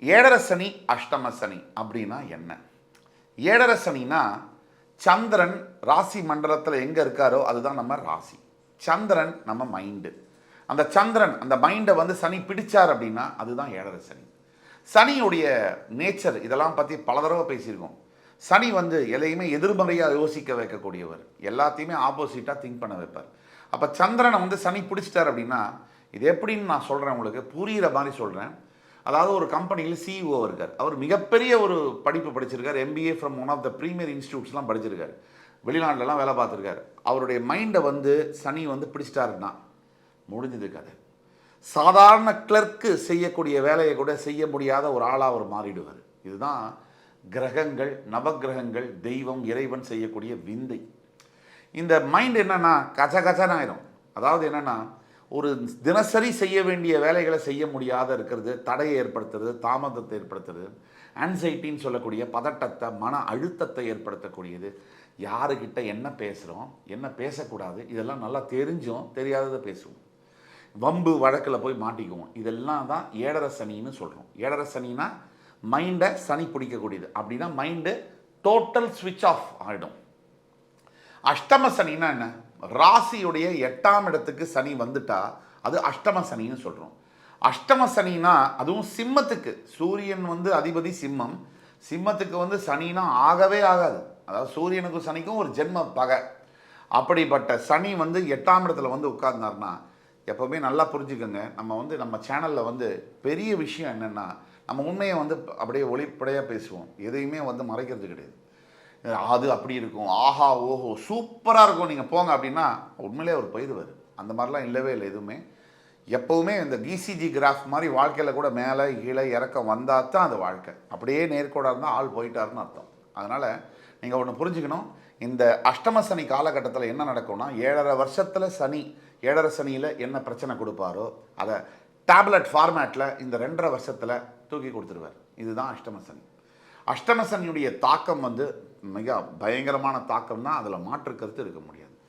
ஏழரை சனி அஷ்டம சனி அப்படின்னா என்ன? ஏழரை சனினா சந்திரன் ராசி மண்டலத்தில் எங்கே இருக்காரோ அதுதான் நம்ம ராசி. சந்திரன் நம்ம மைண்டு. அந்த சந்திரன் அந்த மைண்டை வந்து சனி பிடிச்சார் அப்படின்னா அதுதான் ஏழரை சனி. சனியுடைய நேச்சர் இதெல்லாம் பற்றி பல தடவை பேசியிருக்கோம். சனி வந்து எதையுமே எதிர்மறையாக யோசிக்க வைக்கக்கூடியவர், எல்லாத்தையுமே ஆப்போசிட்டாக திங்க் பண்ண வைப்பார். அப்போ சந்திரனை வந்து சனி பிடிச்சிட்டார் அப்படின்னா இது எப்படின்னு நான் சொல்கிறேன், உங்களுக்கு புரிகிற மாதிரி சொல்கிறேன். அதாவது ஒரு கம்பெனியில் சிஇஓ இருக்கார். அவர் மிகப்பெரிய ஒரு படிப்பு படிச்சிருக்கார். MBA from one of the premier இன்ஸ்டியூட்ஸ்லாம் படிச்சிருக்காரு. வெளிநாட்டிலலாம் வேலை பார்த்துருக்காரு. அவருடைய மைண்டை வந்து சனி வந்து பிடிச்சிட்டாருன்னா முடிஞ்சது கதை. சாதாரண கிளர்க்கு செய்யக்கூடிய வேலையை கூட செய்ய முடியாத ஒரு ஆளாக அவர் மாறிடுவார். இதுதான் கிரகங்கள், நவகிரகங்கள், தெய்வம், இறைவன் செய்யக்கூடிய விந்தை. இந்த மைண்ட் என்னன்னா கச்சன்னு ஆயிரும். அதாவது என்னன்னா ஒரு தினசரி செய்ய வேண்டிய வேலைகளை செய்ய முடியாத இருக்கிறது, தடையை ஏற்படுத்துறது, தாமதத்தை ஏற்படுத்துறது, ஆன்சைட்டின்னு சொல்லக்கூடிய பதட்டத்தை, மன அழுத்தத்தை ஏற்படுத்தக்கூடியது. யாருக்கிட்ட என்ன பேசுகிறோம், என்ன பேசக்கூடாது, இதெல்லாம் நல்லா தெரிஞ்சும் தெரியாததை பேசுவோம். வம்பு வழக்கில் போய் மாட்டிக்குவோம். இதெல்லாம் தான் ஏழரை சனின்னு சொல்கிறோம். ஏழரை சனினா மைண்டை சனி பிடிக்கக்கூடியது. அப்படின்னா மைண்டு டோட்டல் ஸ்விட்ச் ஆஃப் ஆகிடும். அஷ்டம சனின்னா என்ன? ராசியுடைய 8ஆம் இடத்துக்கு சனி வந்துட்டா அது அஷ்டம சனின்னு சொல்கிறோம். அஷ்டம சனினா அதுவும் சிம்மத்துக்கு, சூரியன் வந்து அதிபதி சிம்மம், சிம்மத்துக்கு வந்து சனினா ஆகவே ஆகாது. அதாவது சூரியனுக்கும் சனிக்கும் ஒரு ஜென்ம பகை. அப்படிப்பட்ட சனி வந்து 8ஆம் இடத்துல வந்து உட்கார்ந்தார்னா எப்போவுமே நல்லா புரிஞ்சுக்கோங்க. நம்ம வந்து நம்ம சேனலில் வந்து பெரிய விஷயம் என்னென்னா நம்ம உண்மையை வந்து அப்படியே ஒளிப்படையாக பேசுவோம். எதையுமே வந்து மறைக்கிறது கிடையாது. அது அப்படி இருக்கும், ஆஹா ஓஹோ சூப்பராக இருக்கும், நீங்கள் போங்க அப்படின்னா உண்மையிலே அவர் போயிடுவார். அந்த மாதிரிலாம் இல்லவே இல்லை எதுவுமே. எப்போவுமே இந்த டிசிஜி கிராஃப் மாதிரி வாழ்க்கையில் கூட மேலே கீழே இறக்கம் வந்தால் தான் அது வாழ்க்கை. அப்படியே நேர்கோடாக இருந்தால் ஆள் போயிட்டாருன்னு அர்த்தம். அதனால் நீங்கள் ஒன்று புரிஞ்சுக்கணும். இந்த அஷ்டம சனி காலகட்டத்தில் என்ன நடக்கும்னா 7.5 வருஷத்தில் சனி, ஏழரை சனியில் என்ன பிரச்சனை கொடுப்பாரோ அதை டேப்லெட் ஃபார்மேட்டில் இந்த 2.5 வருஷத்தில் தூக்கி கொடுத்துருவார். இதுதான் அஷ்டம சனி. அஷ்டம சனியுடைய தாக்கம் வந்து மிக பயங்கரமான தாக்கம் தான், அதில் மாற்று கருத்து இருக்க முடியாது.